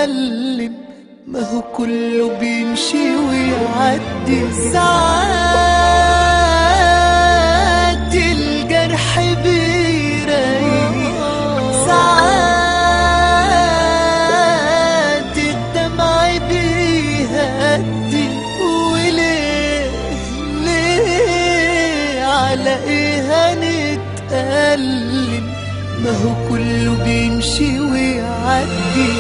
نتألم، ما هو كله بيمشي ويعدي. ساعات الجرح بيريح، ساعات الدمع بيهدي. وليه ليه على ايه هنتألم، ما هو كله بيمشي ويعدي.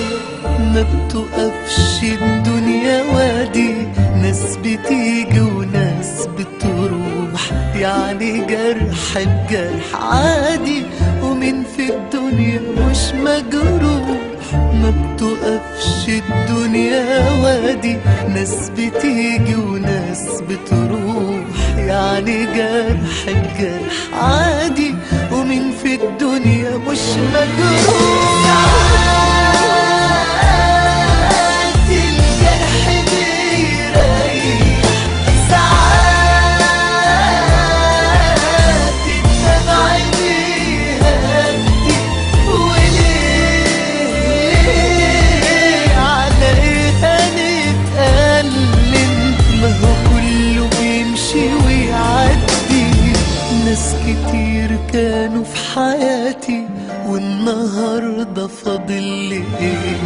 ما بتقفش الدنيا وادي، ناس بتيجي وناس بتروح، يعني جرح بجرح عادي، ومين في الدنيا مش مجروح. ما بتقفش الدنيا وادي، ناس بتيجي وناس بتروح، يعني جرح بجرح عادي، ومين في الدنيا مش مجروح. ناس كتير كانوا في حياتي، والنهاردة فاضل لي ايه؟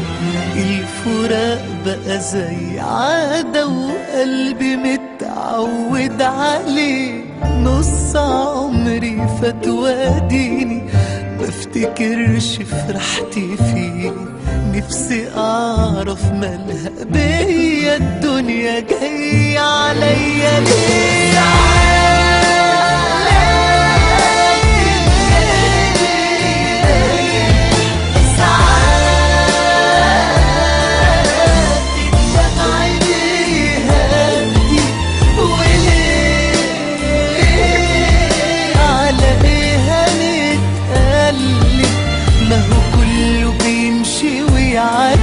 الفراق بقى زي عادة، وقلبي متعود عليه. نص عمري فات واديني بفتكرش فرحتي فيه. نفسي اعرف مالها بيا الدنيا جاية عليا ليه؟ ما هو كله بيمشي ويعدي.